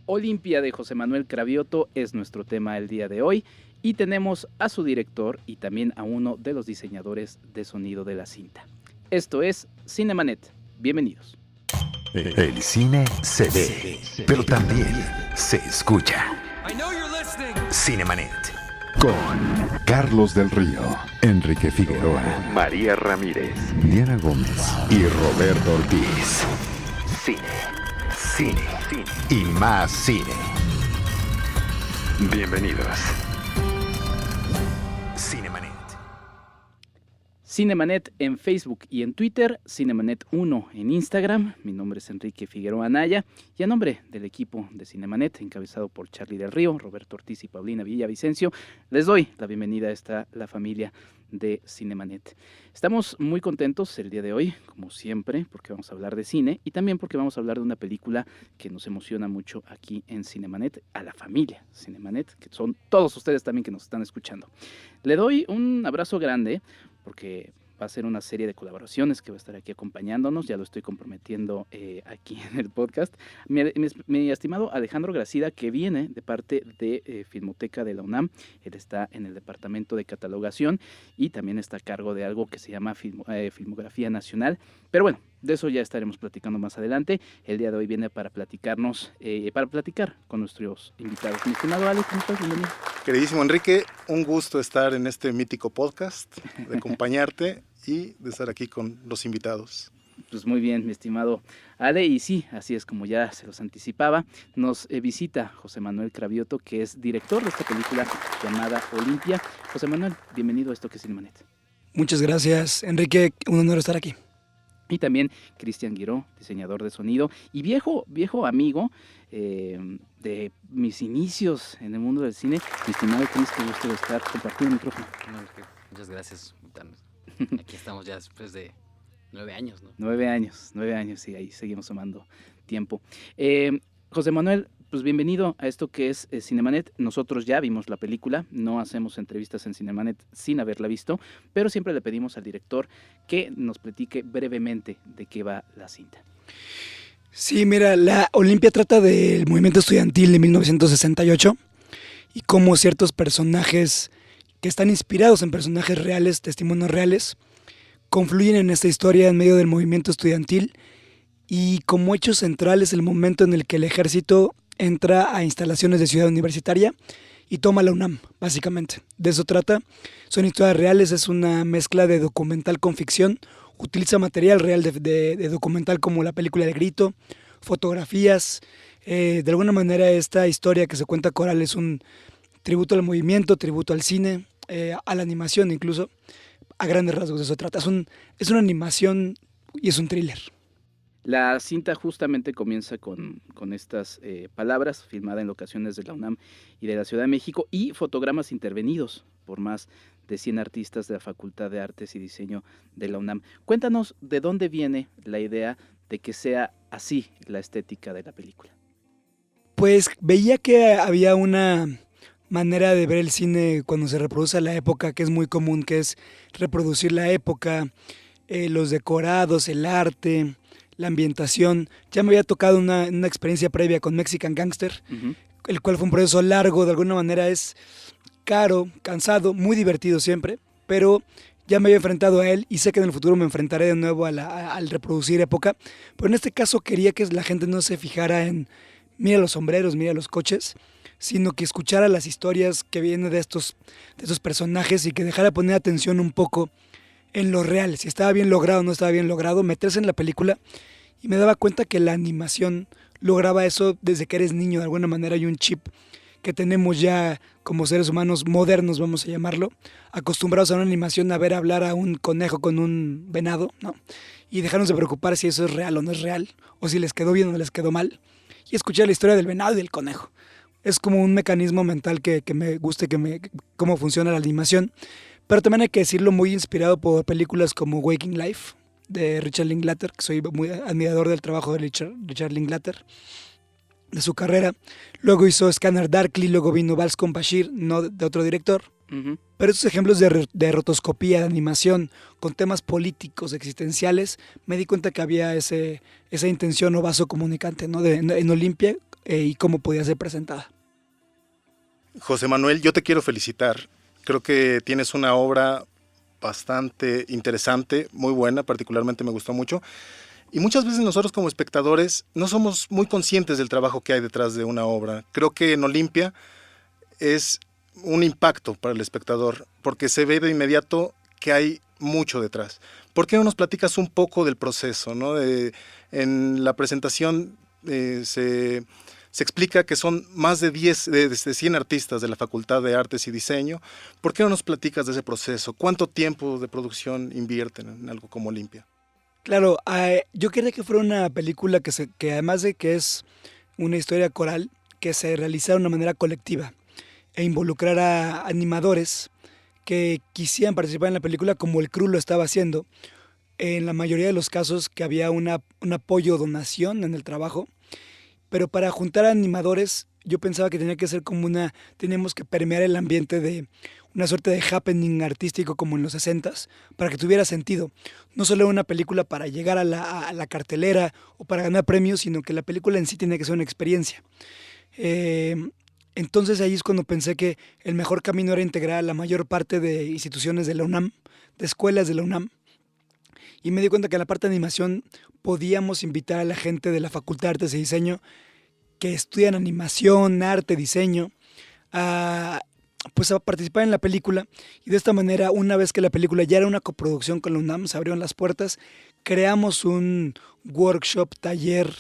Olimpia de José Manuel Cravioto es nuestro tema el día de hoy y tenemos a su director y también a uno de los diseñadores de sonido de la cinta. Esto es Cinemanet. Bienvenidos. El cine se ve, pero también se escucha. Cinemanet. Con Carlos del Río, Enrique Figueroa, María Ramírez, Diana Gómez y Roberto Ortiz. Cine y más cine. Bienvenidos. Cinemanet. Cinemanet en Facebook y en Twitter, Cinemanet1 en Instagram. Mi nombre es Enrique Figueroa Anaya y a nombre del equipo de Cinemanet, encabezado por Charlie del Río, Roberto Ortiz y Paulina Villavicencio, les doy la bienvenida a la familia de Cinemanet. Estamos muy contentos el día de hoy, como siempre, porque vamos a hablar de cine y también porque vamos a hablar de una película que nos emociona mucho aquí en Cinemanet, a la familia Cinemanet, que son todos ustedes también que nos están escuchando. Le doy un abrazo grande porque va a ser una serie de colaboraciones que va a estar aquí acompañándonos, ya lo estoy comprometiendo aquí en el podcast. Mi estimado Alejandro Gracida, que viene de parte de Filmoteca de la UNAM, él está en el departamento de catalogación y también está a cargo de algo que se llama Filmografía Nacional, pero bueno, de eso ya estaremos platicando más adelante. El día de hoy viene para platicar con nuestros invitados. Mi estimado Alex, ¿cómo estás? Bienvenido. Queridísimo Enrique, un gusto estar en este mítico podcast, de acompañarte y de estar aquí con los invitados. Pues muy bien, mi estimado Ale, y sí, así es como ya se los anticipaba, nos visita José Manuel Cravioto, que es director de esta película llamada Olimpia. José Manuel, bienvenido a esto que es Cinemanet. Muchas gracias, Enrique, un honor estar aquí. Y también Cristian Guiró, diseñador de sonido y viejo amigo de mis inicios en el mundo del cine. Mi estimado Cris, qué gusto de estar compartiendo el micrófono. Muchas gracias. Aquí estamos ya después de 9 años, ¿no? 9 años, y ahí seguimos sumando tiempo. José Manuel, pues bienvenido a esto que es Cinemanet. Nosotros ya vimos la película, no hacemos entrevistas en Cinemanet sin haberla visto, pero siempre le pedimos al director que nos platique brevemente de qué va la cinta. Sí, mira, la Olimpia trata del movimiento estudiantil de 1968 y cómo ciertos personajes que están inspirados en personajes reales, testimonios reales, confluyen en esta historia en medio del movimiento estudiantil y como hecho central es el momento en el que el ejército entra a instalaciones de Ciudad Universitaria y toma la UNAM, básicamente. De eso trata. Son historias reales, es una mezcla de documental con ficción. Utiliza material real de documental como la película de Grito, fotografías. De alguna manera esta historia que se cuenta coral es un tributo al movimiento, tributo al cine, a la animación incluso. A grandes rasgos de eso trata. Es una animación y es un thriller. La cinta justamente comienza con estas palabras, filmada en locaciones de la UNAM y de la Ciudad de México, y fotogramas intervenidos por más de 100 artistas de la Facultad de Artes y Diseño de la UNAM. Cuéntanos de dónde viene la idea de que sea así la estética de la película. Pues veía que había una manera de ver el cine cuando se reproduce la época, que es muy común, que es reproducir la época, los decorados, el arte, la ambientación. Ya me había tocado una experiencia previa con Mexican Gangster, el cual fue un proceso largo, de alguna manera es caro, cansado, muy divertido siempre, pero ya me había enfrentado a él y sé que en el futuro me enfrentaré de nuevo al reproducir época, pero en este caso quería que la gente no se fijara en mira los sombreros, mira los coches, sino que escuchara las historias que vienen de estos personajes y que dejara poner atención un poco en lo real, si estaba bien logrado o no estaba bien logrado, meterse en la película y me daba cuenta que la animación lograba eso desde que eres niño. De alguna manera hay un chip que tenemos ya como seres humanos modernos, vamos a llamarlo, acostumbrados a una animación a ver hablar a un conejo con un venado, ¿no? Y dejarnos de preocupar si eso es real o no es real, o si les quedó bien o no les quedó mal, y escuchar la historia del venado y del conejo. Es como un mecanismo mental que me gusta, cómo funciona la animación. Pero también hay que decirlo, muy inspirado por películas como Waking Life, de Richard Linklater, que soy muy admirador del trabajo de Richard Linklater, de su carrera. Luego hizo Scanner Darkly, luego vino Vals con Bashir, no de otro director. Uh-huh. Pero estos ejemplos de rotoscopía, de animación, con temas políticos, existenciales, me di cuenta que había esa intención o vaso comunicante, ¿no? En Olimpia, y cómo podía ser presentada. José Manuel, yo te quiero felicitar. Creo que tienes una obra bastante interesante, muy buena, particularmente me gustó mucho. Y muchas veces nosotros como espectadores no somos muy conscientes del trabajo que hay detrás de una obra. Creo que en Olimpia es un impacto para el espectador, porque se ve de inmediato que hay mucho detrás. ¿Por qué no nos platicas un poco del proceso, ¿no? En la presentación se explica que son más de 100 artistas de la Facultad de Artes y Diseño. ¿Por qué no nos platicas de ese proceso? ¿Cuánto tiempo de producción invierten en algo como Olimpia? Claro, yo quería que fuera una película que además de que es una historia coral, que se realizara de una manera colectiva e involucrar a animadores que quisieran participar en la película como el crew lo estaba haciendo. En la mayoría de los casos que había un apoyo o donación en el trabajo, pero para juntar a animadores yo pensaba que tenía que ser teníamos que permear el ambiente de una suerte de happening artístico como en los 60s, para que tuviera sentido. No solo una película para llegar a la cartelera o para ganar premios, sino que la película en sí tiene que ser una experiencia. Entonces ahí es cuando pensé que el mejor camino era integrar a la mayor parte de instituciones de la UNAM, de escuelas de la UNAM, y me di cuenta que en la parte de animación podíamos invitar a la gente de la Facultad de Artes y Diseño que estudian animación, arte, diseño, a participar en la película, y de esta manera, una vez que la película ya era una coproducción con la UNAM, se abrieron las puertas, creamos un workshop, taller,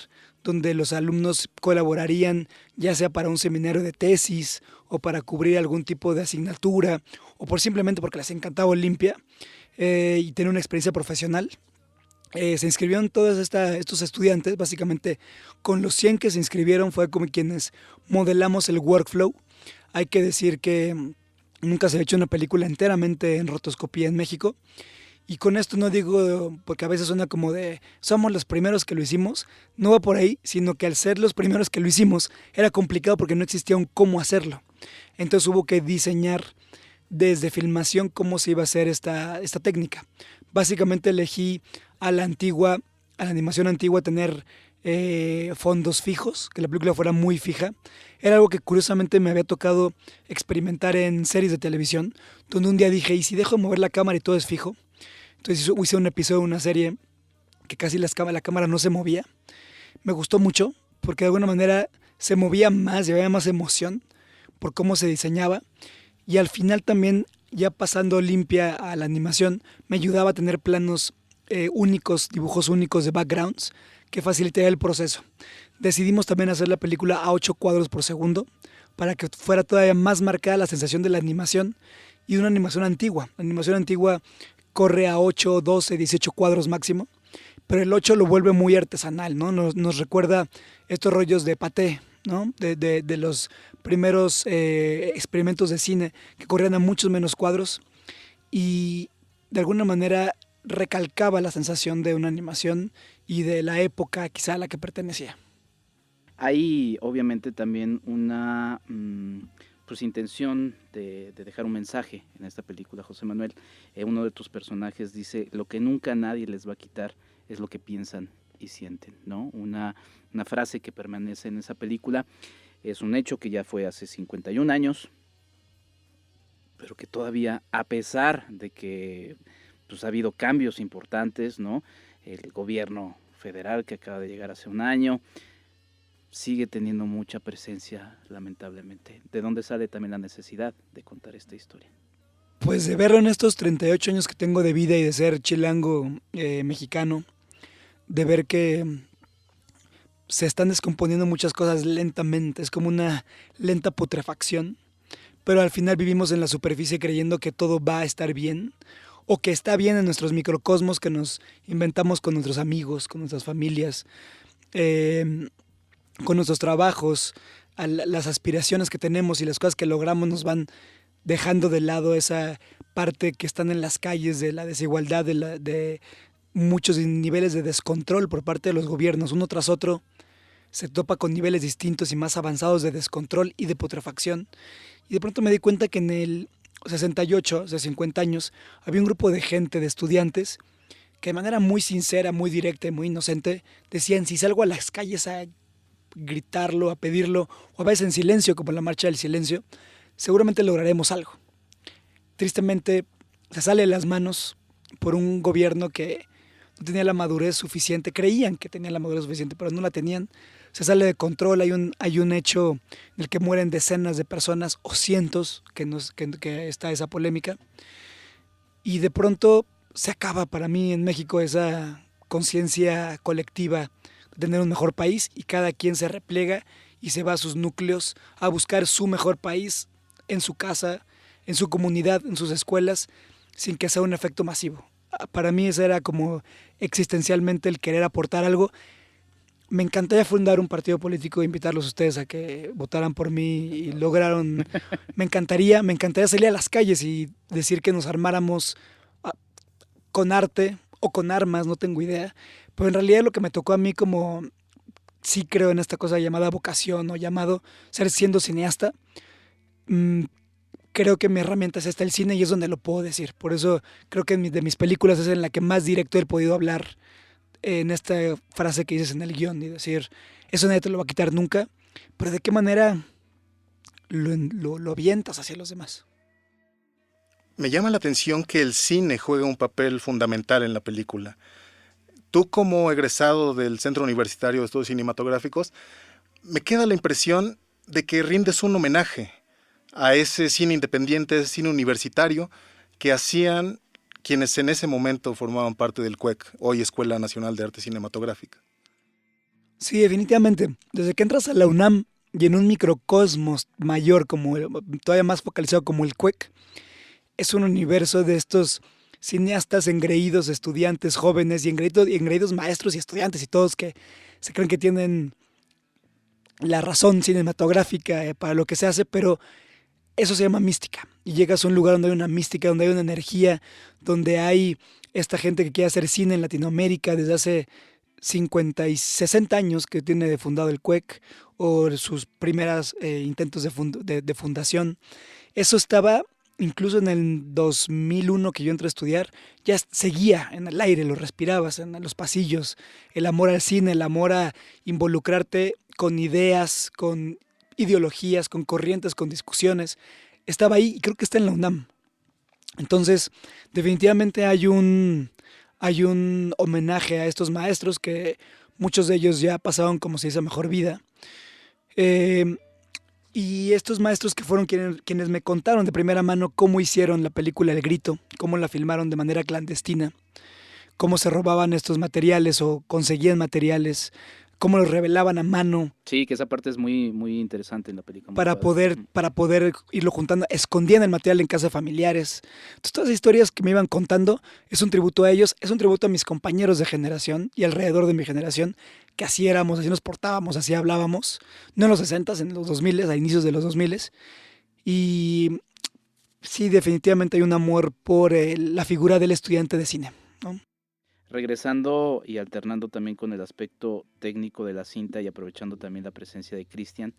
donde los alumnos colaborarían, ya sea para un seminario de tesis o para cubrir algún tipo de asignatura o simplemente porque les encantaba Olimpia y tener una experiencia profesional. Se inscribieron todos estos estudiantes, básicamente con los 100 que se inscribieron fue como quienes modelamos el workflow. Hay que decir que nunca se ha hecho una película enteramente en rotoscopía en México. Y con esto no digo, porque a veces suena como de somos los primeros que lo hicimos, no va por ahí, sino que al ser los primeros que lo hicimos era complicado porque no existía un cómo hacerlo. Entonces hubo que diseñar desde filmación cómo se iba a hacer esta técnica. Básicamente elegí a la animación antigua, tener fondos fijos, que la película fuera muy fija. Era algo que curiosamente me había tocado experimentar en series de televisión, donde un día dije, ¿y si dejo de mover la cámara y todo es fijo? Entonces hice un episodio de una serie que casi la cámara no se movía. Me gustó mucho porque de alguna manera se movía más, llevaba más emoción por cómo se diseñaba. Y al final también, ya pasando limpia a la animación, me ayudaba a tener planos únicos, dibujos únicos de backgrounds que facilitaría el proceso. Decidimos también hacer la película a 8 cuadros por segundo para que fuera todavía más marcada la sensación de la animación y de una animación antigua. La animación antigua corre a 8, 12, 18 cuadros máximo, pero el 8 lo vuelve muy artesanal, ¿no? Nos recuerda estos rollos de Pathé, ¿no? De los primeros experimentos de cine que corrían a muchos menos cuadros y de alguna manera recalcaba la sensación de una animación y de la época quizá a la que pertenecía. Hay obviamente también una intención de dejar un mensaje en esta película, José Manuel. Uno de tus personajes dice, lo que nunca nadie les va a quitar es lo que piensan y sienten, ¿no? Una frase que permanece en esa película. Es un hecho que ya fue hace 51 años, pero que todavía, a pesar de que ha habido cambios importantes, ¿no? El gobierno federal que acaba de llegar hace un año sigue teniendo mucha presencia, lamentablemente. ¿De dónde sale también la necesidad de contar esta historia? Pues de verlo en estos 38 años que tengo de vida y de ser chilango mexicano, de ver que se están descomponiendo muchas cosas lentamente, es como una lenta putrefacción, pero al final vivimos en la superficie creyendo que todo va a estar bien, o que está bien en nuestros microcosmos que nos inventamos con nuestros amigos, con nuestras familias, con nuestros trabajos, las aspiraciones que tenemos y las cosas que logramos nos van dejando de lado esa parte que están en las calles de la desigualdad, de muchos niveles de descontrol por parte de los gobiernos. Uno tras otro se topa con niveles distintos y más avanzados de descontrol y de putrefacción. Y de pronto me di cuenta que en el 68, hace 50 años, había un grupo de gente, de estudiantes, que de manera muy sincera, muy directa y muy inocente, decían, si salgo a las calles a gritarlo, a pedirlo, o a veces en silencio, como en la Marcha del Silencio, seguramente lograremos algo. Tristemente, se sale de las manos por un gobierno que no tenía la madurez suficiente, creían que tenía la madurez suficiente, pero no la tenían. Se sale de control, hay un hecho en el que mueren decenas de personas, o cientos, que está esa polémica, y de pronto se acaba para mí en México esa conciencia colectiva de tener un mejor país, y cada quien se replega y se va a sus núcleos a buscar su mejor país en su casa, en su comunidad, en sus escuelas, sin que sea un efecto masivo. Para mí ese era como existencialmente el querer aportar algo. Me encantaría fundar un partido político e invitarlos a ustedes a que votaran por mí y lograron. Me encantaría salir a las calles y decir que nos armáramos con arte o con armas, no tengo idea. Pero en realidad lo que me tocó a mí, como sí creo en esta cosa llamada vocación o llamado ser siendo cineasta, creo que mi herramienta es el cine y es donde lo puedo decir. Por eso creo que de mis películas es en la que más directo he podido hablar en esta frase que dices en el guión y decir, eso nadie te lo va a quitar nunca, pero de qué manera lo avientas hacia los demás. Me llama la atención que el cine juega un papel fundamental en la película. Tú, como egresado del Centro Universitario de Estudios Cinematográficos, me queda la impresión de que rindes un homenaje a ese cine independiente, ese cine universitario que hacían quienes en ese momento formaban parte del CUEC, hoy Escuela Nacional de Arte Cinematográfica. Sí, definitivamente. Desde que entras a la UNAM y en un microcosmos mayor, todavía más focalizado como el CUEC, es un universo de estos cineastas engreídos, estudiantes jóvenes y engreídos maestros y estudiantes y todos que se creen que tienen la razón cinematográfica para lo que se hace, pero eso se llama mística. Y llegas a un lugar donde hay una mística, donde hay una energía, donde hay esta gente que quiere hacer cine en Latinoamérica desde hace 50 y 60 años que tiene de fundado el CUEC, o sus primeros intentos de fundación. Eso estaba incluso en el 2001 que yo entré a estudiar, ya seguía en el aire, lo respirabas en los pasillos, el amor al cine, el amor a involucrarte con ideas, con ideologías, con corrientes, con discusiones. Estaba ahí y creo que está en la UNAM. Entonces, definitivamente hay un homenaje a estos maestros que muchos de ellos ya pasaron, como se dice, a mejor vida. Y estos maestros que fueron quienes me contaron de primera mano cómo hicieron la película El Grito, cómo la filmaron de manera clandestina, cómo se robaban estos materiales o conseguían materiales, cómo los revelaban a mano. Sí, que esa parte es muy, muy interesante en la película. Para poder irlo juntando, escondían el material en casa de familiares. Entonces, todas las historias que me iban contando es un tributo a ellos, es un tributo a mis compañeros de generación y alrededor de mi generación, que así éramos, así nos portábamos, así hablábamos, no en los 60s, en los 2000s, a inicios de los 2000s. Y sí, definitivamente hay un amor por la figura del estudiante de cine, ¿no? Regresando y alternando también con el aspecto técnico de la cinta y aprovechando también la presencia de Cristian,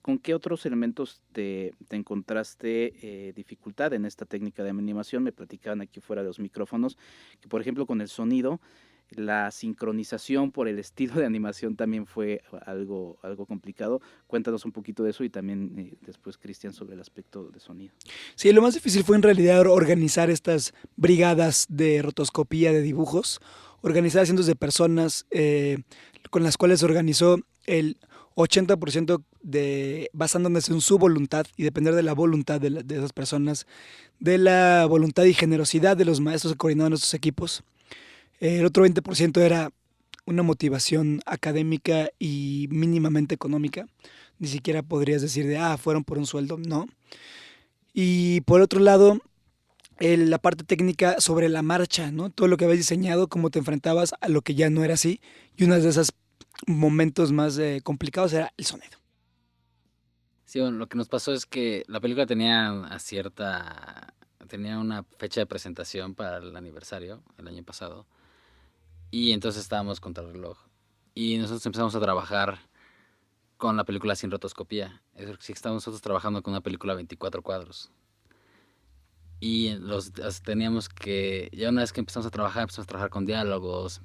¿con qué otros elementos te encontraste dificultad en esta técnica de animación? Me platicaban aquí fuera de los micrófonos que, por ejemplo, con el sonido, la sincronización por el estilo de animación también fue algo complicado. Cuéntanos un poquito de eso y también después, Cristian, sobre el aspecto de sonido. Sí, lo más difícil fue en realidad organizar estas brigadas de rotoscopía de dibujos, organizar cientos de personas con las cuales se organizó el 80% basándonos en su voluntad y depender de la voluntad de esas personas, de la voluntad y generosidad de los maestros que coordinaban estos equipos. El otro 20% era una motivación académica y mínimamente económica. Ni siquiera podrías decir fueron por un sueldo, no. Y por otro lado, la parte técnica sobre la marcha, ¿no? Todo lo que habías diseñado, cómo te enfrentabas a lo que ya no era así. Y uno de esos momentos más complicados era el sonido. Sí, bueno, lo que nos pasó es que la película tenía una fecha de presentación para el aniversario, el año pasado. Y entonces estábamos contra el reloj. Y nosotros empezamos a trabajar con la película sin rotoscopía. Es decir, estábamos nosotros trabajando con una película 24 cuadros. Y teníamos que, ya una vez que empezamos a trabajar con diálogos,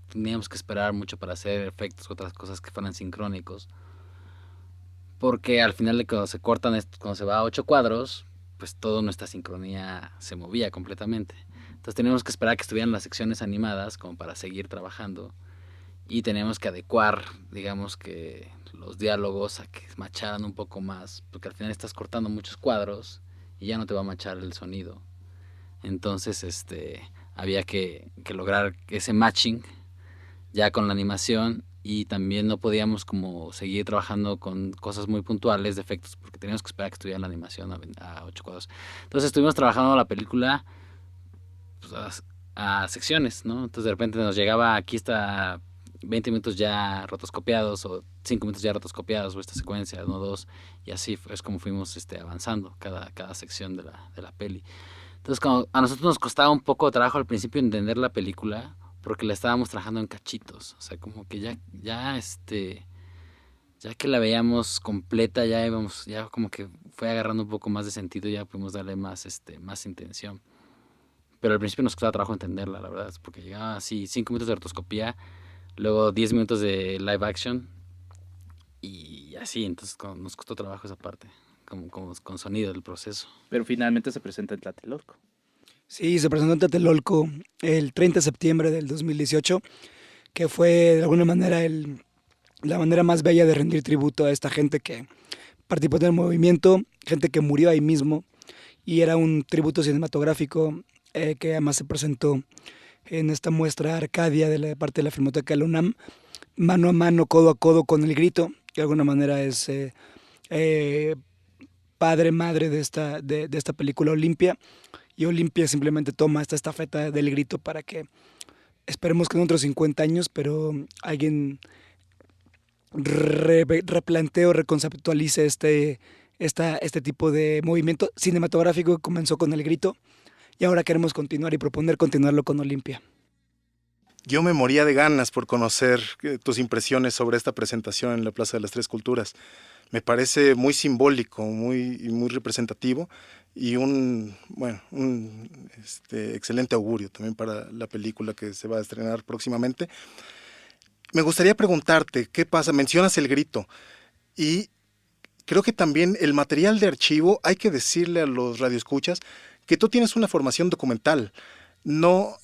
teníamos que esperar mucho para hacer efectos u otras cosas que fueran sincrónicos. Porque al final de cuando se cortan, cuando se va a 8 cuadros, pues toda nuestra sincronía se movía completamente. Entonces teníamos que esperar que estuvieran las secciones animadas como para seguir trabajando. Y teníamos que adecuar, digamos que los diálogos a que macharan un poco más, porque al final estás cortando muchos cuadros y ya no te va a machar el sonido. Entonces había que lograr ese matching ya con la animación, y también no podíamos como seguir trabajando con cosas muy puntuales de efectos porque teníamos que esperar que estuviera la animación a 8 cuadros. Entonces estuvimos trabajando la película pues, a secciones, ¿no? Entonces de repente nos llegaba, aquí está 20 minutos ya rotoscopiados o 5 minutos ya rotoscopiados, o esta secuencia, 1, 2, y así es como fuimos avanzando cada sección de la peli. Entonces a nosotros nos costaba un poco de trabajo al principio entender la película porque la estábamos trabajando en cachitos, o sea, como que ya que la veíamos completa, ya como que fue agarrando un poco más de sentido, ya pudimos darle más intención. Pero al principio nos costaba trabajo entenderla, la verdad, porque llegaba así 5 minutos de rotoscopía, luego 10 minutos de live action y así, entonces nos costó trabajo esa parte, como con sonido del proceso. Pero finalmente se presenta en Tlatelolco. Sí, se presentó en Tlatelolco el 30 de septiembre del 2018, que fue de alguna manera la manera más bella de rendir tributo a esta gente que participó en el movimiento, gente que murió ahí mismo, y era un tributo cinematográfico que además se presentó en esta muestra Arcadia de la parte de la Filmoteca de la UNAM, mano a mano, codo a codo con El Grito, que de alguna manera es padre, madre de esta película Olimpia. Y Olimpia simplemente toma esta estafeta del Grito para que, esperemos que en otros 50 años, pero alguien replantee o reconceptualice este tipo de movimiento cinematográfico que comenzó con El Grito, y ahora queremos continuar y proponer continuarlo con Olimpia. Yo me moría de ganas por conocer tus impresiones sobre esta presentación en la Plaza de las Tres Culturas. Me parece muy simbólico, muy representativo, y un excelente augurio también para la película que se va a estrenar próximamente. Me gustaría preguntarte, ¿qué pasa? Mencionas El Grito, y creo que también el material de archivo, hay que decirle a los radioescuchas que tú tienes una formación documental, no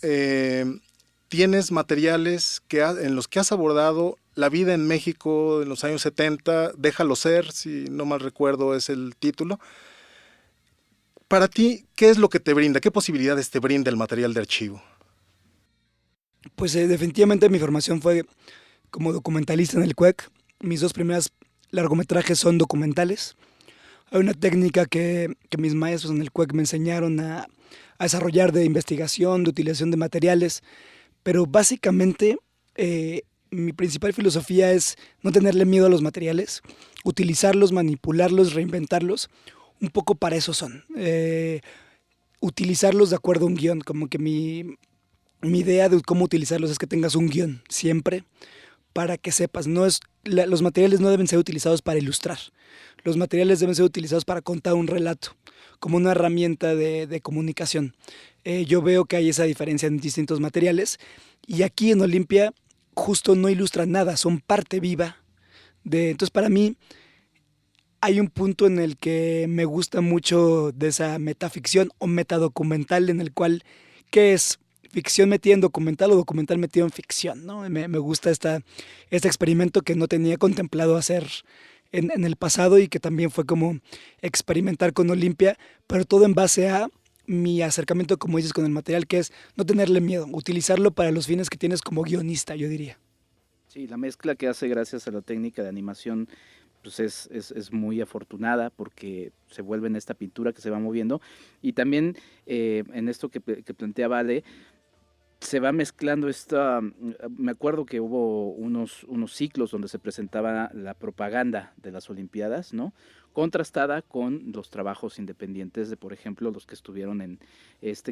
tienes materiales en los que has abordado la vida en México en los años 70, Déjalo ser, si no mal recuerdo es el título. Para ti, ¿qué es lo que te brinda? ¿Qué posibilidades te brinda el material de archivo? Pues definitivamente mi formación fue como documentalista en el CUEC. Mis 2 primeras largometrajes son documentales. Hay una técnica que mis maestros en el CUEC me enseñaron a desarrollar, de investigación, de utilización de materiales, pero básicamente mi principal filosofía es no tenerle miedo a los materiales, utilizarlos, manipularlos, reinventarlos. Un poco para eso son. Utilizarlos de acuerdo a un guión, como que mi idea de cómo utilizarlos es que tengas un guión siempre para que sepas. Los materiales no deben ser utilizados para ilustrar. Los materiales deben ser utilizados para contar un relato, como una herramienta de comunicación. Yo veo que hay esa diferencia en distintos materiales, y aquí en Olimpia justo no ilustran nada, son parte viva entonces para mí hay un punto en el que me gusta mucho de esa metaficción o metadocumental, en el cual, ¿qué es? ¿Ficción metida en documental o documental metido en ficción? ¿No? Me gusta este experimento que no tenía contemplado hacer en el pasado, y que también fue como experimentar con Olimpia, pero todo en base a mi acercamiento, como dices, con el material, que es no tenerle miedo, utilizarlo para los fines que tienes como guionista, yo diría. Sí, la mezcla que hace gracias a la técnica de animación pues es muy afortunada, porque se vuelve en esta pintura que se va moviendo, y también en esto que planteaba Ale, se va mezclando me acuerdo que hubo unos ciclos donde se presentaba la propaganda de las Olimpiadas, ¿no? Contrastada con los trabajos independientes de, por ejemplo, los que estuvieron en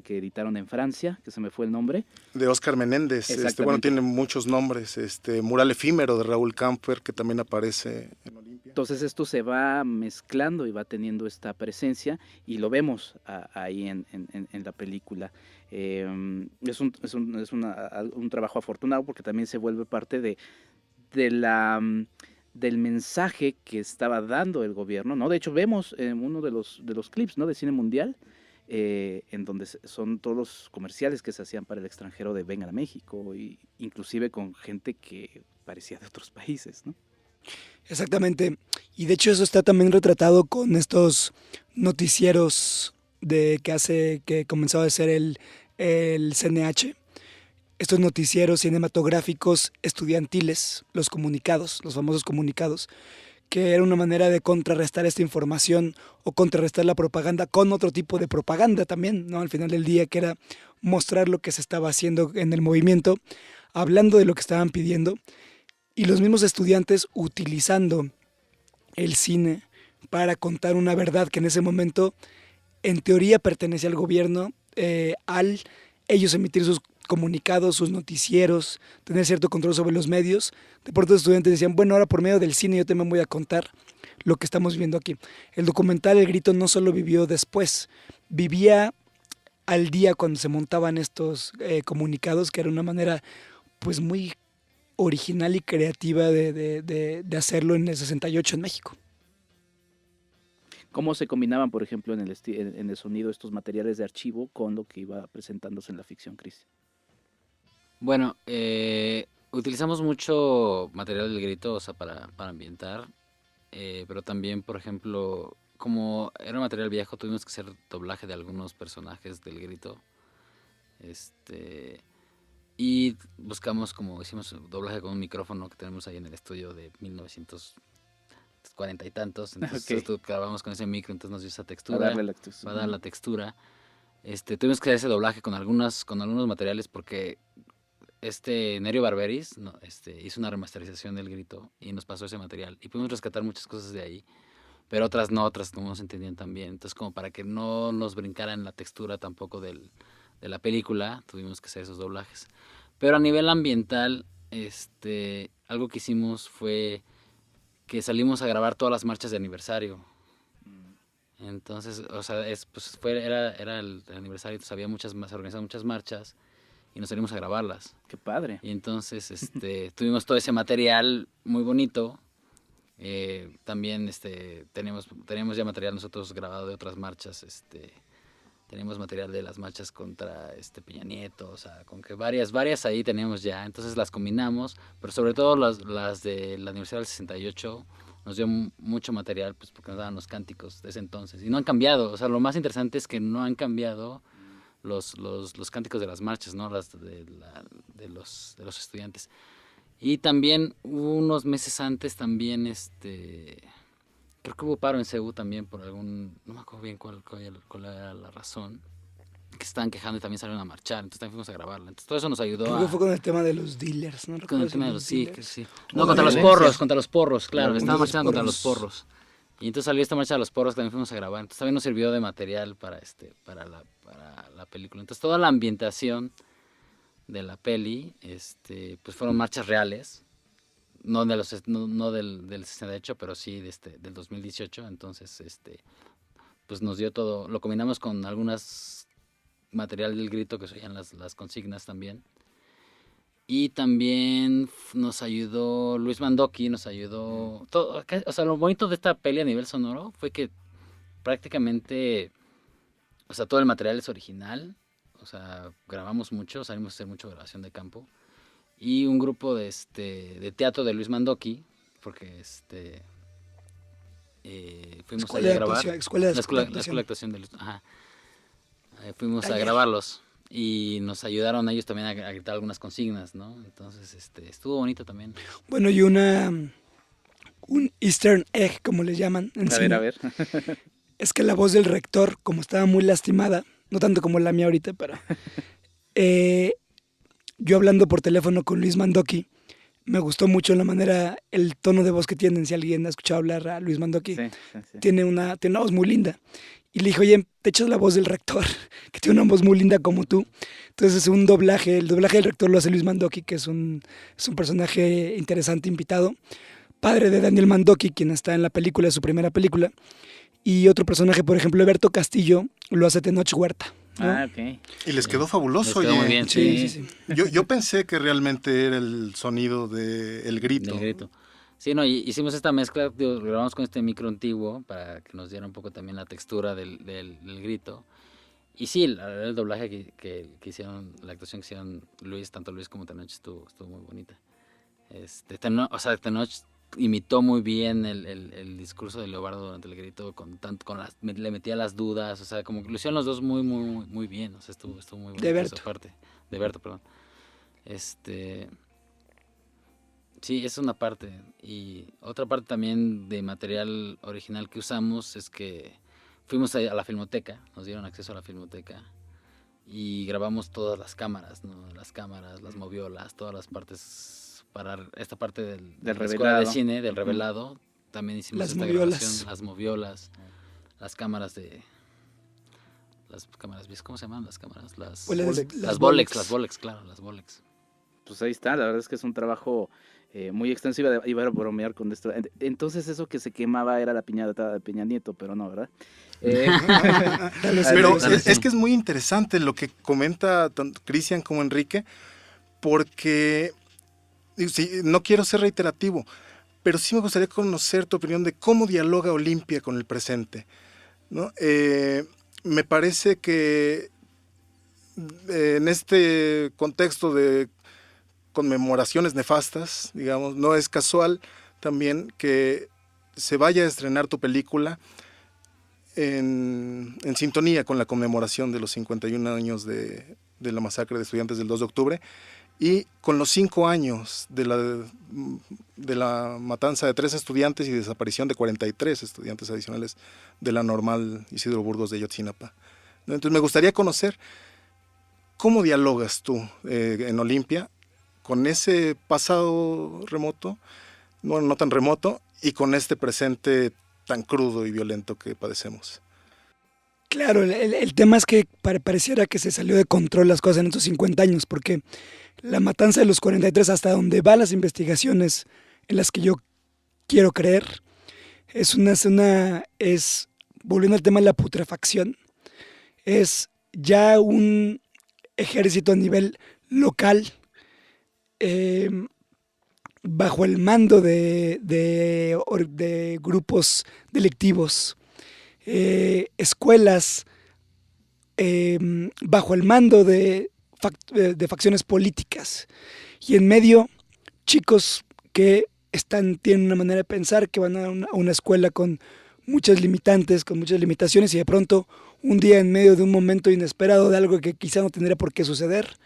que editaron en Francia, que se me fue el nombre. De Óscar Menéndez. Tiene muchos nombres. Mural efímero de Raúl Camper, que también aparece en Olimpia. Entonces esto se va mezclando y va teniendo esta presencia y lo vemos ahí en la película. Es un trabajo afortunado porque también se vuelve parte del mensaje que estaba dando el gobierno, ¿no? De hecho vemos uno de los clips, ¿no?, de Cine Mundial, en donde son todos los comerciales que se hacían para el extranjero de Vengan a México, y inclusive con gente que parecía de otros países, ¿no? Exactamente. Y de hecho eso está también retratado con estos noticieros que comenzó a hacer el CNH. Estos noticieros cinematográficos estudiantiles, los comunicados, los famosos comunicados, que era una manera de contrarrestar esta información o contrarrestar la propaganda con otro tipo de propaganda también, ¿no? Al final del día, que era mostrar lo que se estaba haciendo en el movimiento, hablando de lo que estaban pidiendo, y los mismos estudiantes utilizando el cine para contar una verdad que en ese momento, en teoría, pertenecía al gobierno, al ellos emitir sus comunicados, sus noticieros, tener cierto control sobre los medios. De pronto los estudiantes decían, bueno, ahora por medio del cine yo también voy a contar lo que estamos viviendo aquí. El documental El Grito no solo vivió después, vivía al día cuando se montaban estos comunicados, que era una manera pues muy original y creativa de hacerlo en el 68 en México. ¿Cómo se combinaban, por ejemplo, en el sonido estos materiales de archivo con lo que iba presentándose en la ficción, Chris? Bueno, utilizamos mucho material del Grito, o sea, para ambientar, pero también, por ejemplo, como era material viejo, tuvimos que hacer doblaje de algunos personajes del Grito. Y buscamos, como hicimos doblaje con un micrófono que tenemos ahí en el estudio de 1940 y tantos, entonces grabamos con ese micro, entonces nos dio esa textura, Para darle la textura. para dar la textura. Tuvimos que hacer ese doblaje con algunos materiales porque Nerio Barberis hizo una remasterización del Grito y nos pasó ese material y pudimos rescatar muchas cosas de ahí, pero otras no se entendían tan bien, entonces como para que no nos brincaran la textura tampoco de la película, tuvimos que hacer esos doblajes. Pero a nivel ambiental, algo que hicimos fue que salimos a grabar todas las marchas de aniversario. Entonces, o sea, era el aniversario, entonces se organizaban muchas marchas y nos salimos a grabarlas. ¡Qué padre! Y entonces tuvimos todo ese material muy bonito. También teníamos ya material nosotros grabado de otras marchas. Tenemos material de las marchas contra Peña Nieto, o sea, con que varias ahí tenemos ya, entonces las combinamos, pero sobre todo las del aniversario del 68 nos dio mucho material, pues porque nos daban los cánticos de ese entonces, y no han cambiado, o sea, lo más interesante es que no han cambiado los cánticos de las marchas, ¿no? Las de los estudiantes. Y también unos meses antes también creo que hubo paro en CEU también por no me acuerdo bien cuál era la razón, que se estaban quejando y también salieron a marchar, entonces también fuimos a grabarla. Entonces todo eso nos ayudó. Creo que fue con el tema de los dealers, ¿no? Con el tema de los dealers. sí. No, contra los porros, claro, estaban marchando contra porros. los porros. Y entonces salió esta marcha de los porros que también fuimos a grabar, entonces también nos sirvió de material para la película. Entonces toda la ambientación de la peli, pues fueron marchas reales. No del 68, pero sí del 2018, entonces pues nos dio todo, lo combinamos con algunas material del Grito que serían las consignas también. Y también nos ayudó Luis Mandoki, nos ayudó todo, o sea, lo bonito de esta peli a nivel sonoro fue que prácticamente, o sea, todo el material es original, o sea, grabamos mucho, salimos a hacer mucha grabación de campo. Y un grupo de teatro de Luis Mandoki, porque fuimos allá a grabar la escuela de actuación de Luis, fuimos a grabarlos y nos ayudaron ellos también a gritar algunas consignas, ¿no? Entonces estuvo bonito también. Bueno, y un Eastern egg, como le llaman en cine. A ver. Es que la voz del rector, como estaba muy lastimada, no tanto como la mía ahorita, pero yo hablando por teléfono con Luis Mandoki, me gustó mucho la manera, el tono de voz que tienen. Si alguien ha escuchado hablar a Luis Mandoki, Sí. tiene una voz muy linda. Y le dije, oye, te echas la voz del rector, que tiene una voz muy linda como tú. Entonces es un doblaje, el doblaje del rector lo hace Luis Mandoki, que es un personaje interesante, invitado, padre de Daniel Mandoki, quien está en la película, su primera película. Y otro personaje, por ejemplo, Eberto Castillo, lo hace Tenoch Huerta, ¿no? Ah, ok. Y les quedó fabuloso. Les quedó muy oye. bien, Sí. Yo pensé que realmente era el sonido del grito. Del grito. Sí, no, y hicimos esta mezcla, digo, grabamos con este micro antiguo para que nos diera un poco también la textura del grito. Y sí, el doblaje que hicieron, la actuación que hicieron Luis, tanto Luis como Tenoch, estuvo muy bonita. Tenoch imitó muy bien el discurso de Leobardo durante el grito, le metía las dudas, o sea, como que lo hicieron los dos muy bien, o sea, estuvo muy bonito esa parte. De Berto, perdón. Sí, es una parte. Y otra parte también de material original que usamos es que fuimos a la Filmoteca, nos dieron acceso a la Filmoteca y grabamos todas las cámaras, ¿no? Las cámaras, las moviolas, todas las partes para esta parte de la escuela de cine, del revelado. También hicimos Las esta moviolas. grabación, las moviolas, las cámaras ¿cómo se llaman las cámaras? Las Bolex, claro, las Bolex. Pues ahí está, la verdad es que es un trabajo muy extensivo. Iba a bromear con esto. Entonces eso que se quemaba era la piñata de Peña Nieto, pero no, ¿verdad? Pero es que es muy interesante lo que comenta tanto Cristian como Enrique, porque sí, no quiero ser reiterativo, pero sí me gustaría conocer tu opinión de cómo dialoga Olimpia con el presente, ¿no? Me parece que en este contexto de conmemoraciones nefastas, digamos, no es casual también que se vaya a estrenar tu película en sintonía con la conmemoración de los 51 años de la masacre de estudiantes del 2 de octubre y con los 5 años de la matanza de 3 estudiantes y desaparición de 43 estudiantes adicionales de la Normal Isidro Burgos de Ayotzinapa, ¿no? Entonces me gustaría conocer cómo dialogas tú en Olimpia con ese pasado remoto, no tan remoto, y con este presente tan crudo y violento que padecemos. Claro, el tema es que pareciera que se salió de control las cosas en estos 50 años, porque la matanza de los 43, hasta donde van las investigaciones en las que yo quiero creer, es volviendo al tema de la putrefacción, es ya un ejército a nivel local, bajo el mando de grupos delictivos, escuelas bajo el mando de facciones políticas, y en medio chicos que tienen una manera de pensar, que van a una escuela con muchas limitantes, con muchas limitaciones, y de pronto un día, en medio de un momento inesperado de algo que quizá no tendría por qué suceder,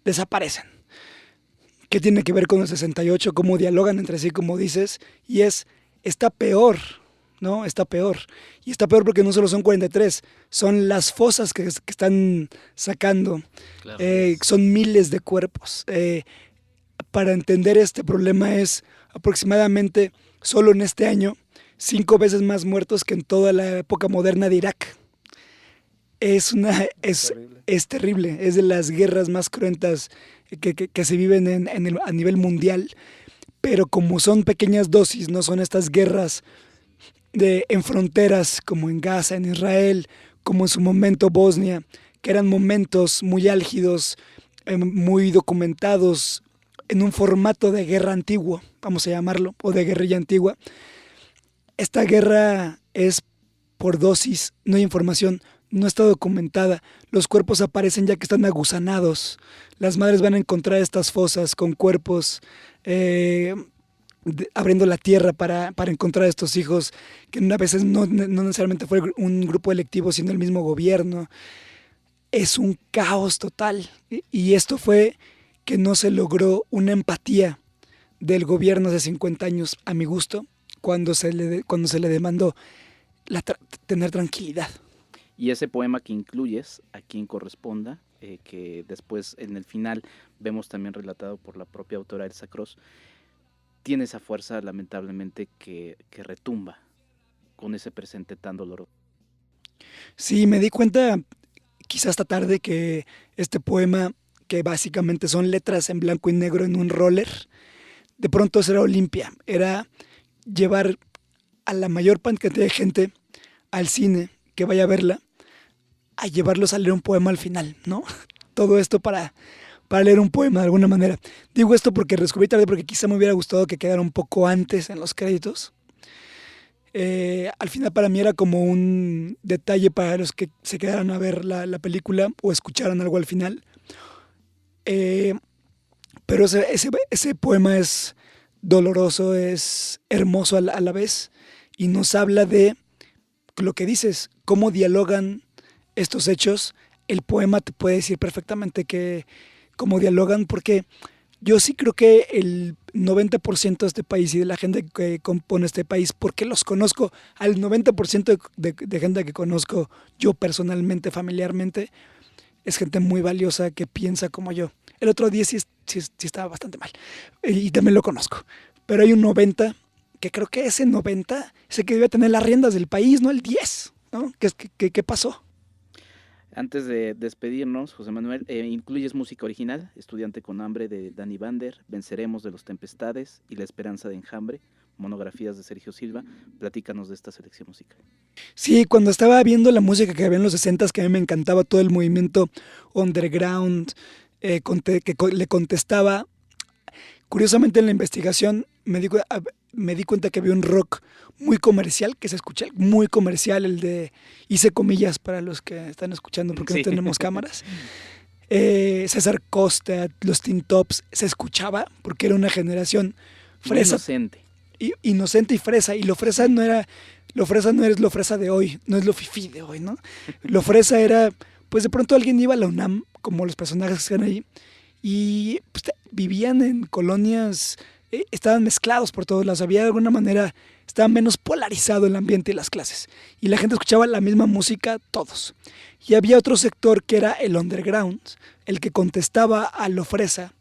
desaparecen. ¿Qué tiene que ver con el 68? ¿Cómo dialogan entre sí, como dices? Y está peor, ¿no? Está peor. Y está peor porque no solo son 43, son las fosas que están sacando. Claro. Son miles de cuerpos. Para entender este problema es aproximadamente, solo en este año, 5 veces más muertos que en toda la época moderna de Irak. Es terrible, es de las guerras más cruentas que se viven a nivel mundial, pero como son pequeñas dosis, no son estas guerras en fronteras como en Gaza, en Israel, como en su momento Bosnia, que eran momentos muy álgidos, muy documentados, en un formato de guerra antiguo, vamos a llamarlo, o de guerrilla antigua. Esta guerra es por dosis, no hay información, no está documentada, los cuerpos aparecen ya que están aguzanados, las madres van a encontrar estas fosas con cuerpos abriendo la tierra para encontrar a estos hijos, que a veces no necesariamente fue un grupo electivo, sino el mismo gobierno. Es un caos total, y esto fue que no se logró una empatía del gobierno hace 50 años, a mi gusto, cuando se le demandó tener tranquilidad. Y ese poema que incluyes, a quien corresponda, que después en el final vemos también relatado por la propia autora Elsa Cross, tiene esa fuerza lamentablemente que retumba con ese presente tan doloroso. Sí, me di cuenta quizás esta tarde que este poema, que básicamente son letras en blanco y negro en un roller, de pronto era Olimpia, era llevar a la mayor cantidad de gente al cine que vaya a verla, a llevarlos a leer un poema al final, ¿no? Todo esto para leer un poema de alguna manera. Digo esto porque descubrí tarde, porque quizá me hubiera gustado que quedara un poco antes en los créditos. Al final para mí era como un detalle para los que se quedaran a ver la película o escucharan algo al final. Pero ese poema es doloroso, es hermoso a la vez, y nos habla de lo que dices, cómo dialogan estos hechos. El poema te puede decir perfectamente cómo dialogan, porque yo sí creo que el 90% de este país y de la gente que compone este país, porque los conozco, al 90% de gente que conozco yo personalmente, familiarmente, es gente muy valiosa que piensa como yo. El otro 10 sí estaba bastante mal, y también lo conozco. Pero hay un 90 que creo que ese 90 es el que debe tener las riendas del país, no el 10, ¿no? ¿Qué pasó? Antes de despedirnos, José Manuel, incluyes música original, Estudiante con hambre de Dani Bander, Venceremos de los Tempestades y La esperanza de Enjambre, monografías de Sergio Silva. Platícanos de esta selección musical. Sí, cuando estaba viendo la música que había en los 60s, que a mí me encantaba todo el movimiento underground, le contestaba. Curiosamente en la investigación me di cuenta que había un rock muy comercial, que se escucha muy comercial, el de, hice comillas para los que están escuchando porque no tenemos cámaras. César Costa, los Teen Tops, se escuchaba porque era una generación fresa. Inocente y fresa. Y lo fresa no es lo fresa de hoy, no es lo fifí de hoy, ¿no? Lo fresa era, pues de pronto alguien iba a la UNAM, como los personajes que están ahí, y pues, vivían en colonias, estaban mezclados por todos lados, había de alguna manera, estaba menos polarizado el ambiente y las clases, y la gente escuchaba la misma música todos. Y había otro sector que era el underground, el que contestaba a lo fresa,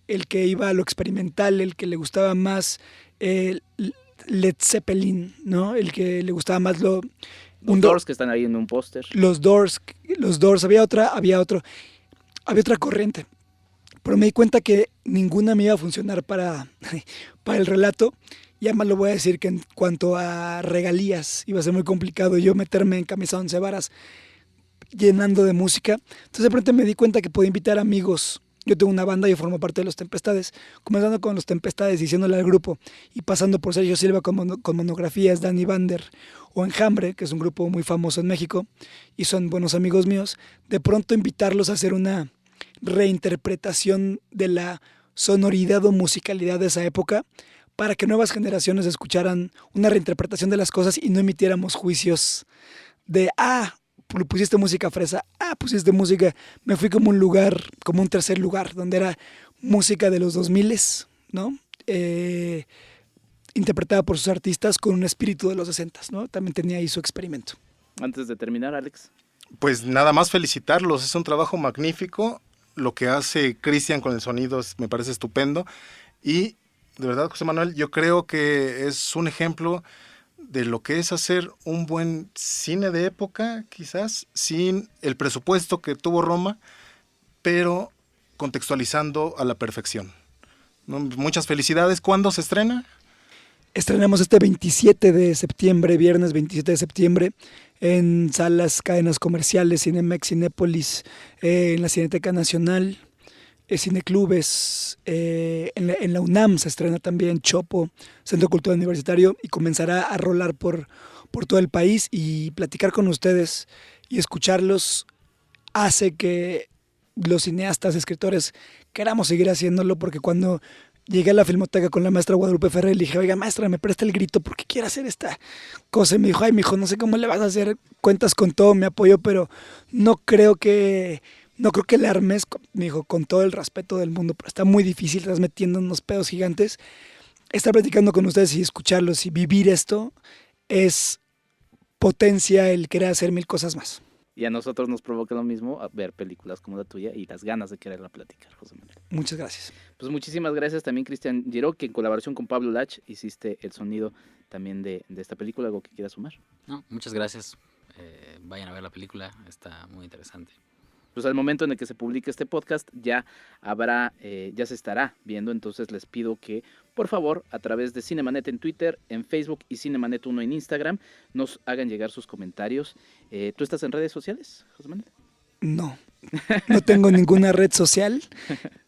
el que iba a lo experimental, el que le gustaba más Led Zeppelin, ¿no? El que le gustaba más los Doors, que están ahí en un póster. Los Doors, había otra corriente. Pero me di cuenta que ninguna me iba a funcionar para el relato. Y además lo voy a decir que en cuanto a regalías iba a ser muy complicado yo meterme en camisa de 11 varas llenando de música. Entonces de pronto me di cuenta que podía invitar amigos. Yo tengo una banda y formo parte de Los Tempestades, comenzando con Los Tempestades, diciéndole al grupo, y pasando por Sergio Silva con monografías, Dani Bander o Enjambre, que es un grupo muy famoso en México, y son buenos amigos míos, de pronto invitarlos a hacer una reinterpretación de la sonoridad o musicalidad de esa época, para que nuevas generaciones escucharan una reinterpretación de las cosas y no emitiéramos juicios de, pusiste música fresa, pusiste música, me fui como un lugar, como un tercer lugar, donde era música de los 2000, ¿no? Interpretada por sus artistas con un espíritu de los 60, ¿no? También tenía ahí su experimento. Antes de terminar, Alex. Pues nada más felicitarlos, es un trabajo magnífico, lo que hace Cristian con el sonido me parece estupendo, y de verdad, José Manuel, yo creo que es un ejemplo de lo que es hacer un buen cine de época, quizás, sin el presupuesto que tuvo Roma, pero contextualizando a la perfección, ¿no? Muchas felicidades. ¿Cuándo se estrena? Estrenamos este 27 de septiembre, viernes 27 de septiembre, en salas, cadenas comerciales, Cinemex, Cinépolis, en la Cineteca Nacional, cineclubes, en la UNAM se estrena también, Chopo, Centro Cultural Universitario, y comenzará a rolar por todo el país, y platicar con ustedes y escucharlos hace que los cineastas, escritores, queramos seguir haciéndolo, porque cuando llegué a la Filmoteca con la maestra Guadalupe Ferrer, le dije, oiga, maestra, me presta el grito porque quiero hacer esta cosa. Y me dijo, mijo, no sé cómo le vas a hacer, cuentas con todo mi apoyo, pero no creo que le armes, me dijo, con todo el respeto del mundo, pero está muy difícil, estás metiendo unos pedos gigantes. Estar platicando con ustedes y escucharlos y vivir esto es potencia el querer hacer mil cosas más. Y a nosotros nos provoca lo mismo ver películas como la tuya y las ganas de quererla platicar, José Manuel. Muchas gracias. Pues muchísimas gracias también, Cristian Giró, que en colaboración con Pablo Lach hiciste el sonido también de esta película. ¿Algo que quieras sumar? No, muchas gracias. Vayan a ver la película, está muy interesante. pues al momento en el que se publique este podcast ya ya se estará viendo. Entonces les pido que por favor a través de Cinemanet en Twitter, en Facebook y Cinemanet1 en Instagram nos hagan llegar sus comentarios. ¿Tú estás en redes sociales, José Manuel? No tengo ninguna red social,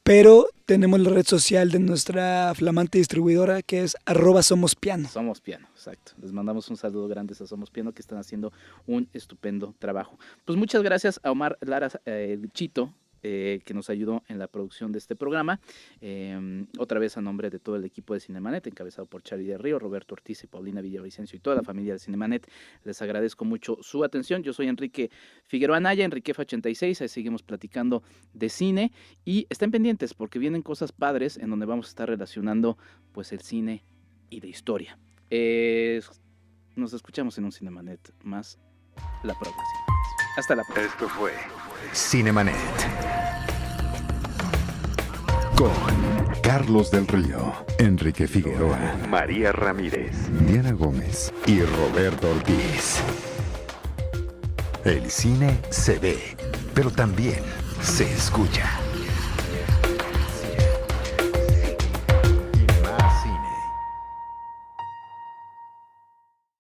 pero tenemos la red social de nuestra flamante distribuidora que es @SomosPiano. Somos Piano, exacto. Les mandamos un saludo grande a Somos Piano, que están haciendo un estupendo trabajo. Pues muchas gracias a Omar Lara Chito, que nos ayudó en la producción de este programa. Otra vez a nombre de todo el equipo de Cinemanet, encabezado por Charly del Río, Roberto Ortiz y Paulina Villavicencio y toda la familia de Cinemanet, les agradezco mucho su atención. Yo soy Enrique Figueroa Anaya, Enriquefa86, ahí seguimos platicando de cine y estén pendientes porque vienen cosas padres en donde vamos a estar relacionando pues el cine y la historia. Nos escuchamos en un Cinemanet más la próxima. Hasta la próxima. Esto fue Cinemanet con Carlos del Río, Enrique Figueroa, María Ramírez, Diana Gómez y Roberto Ortiz. El cine se ve, pero también se escucha.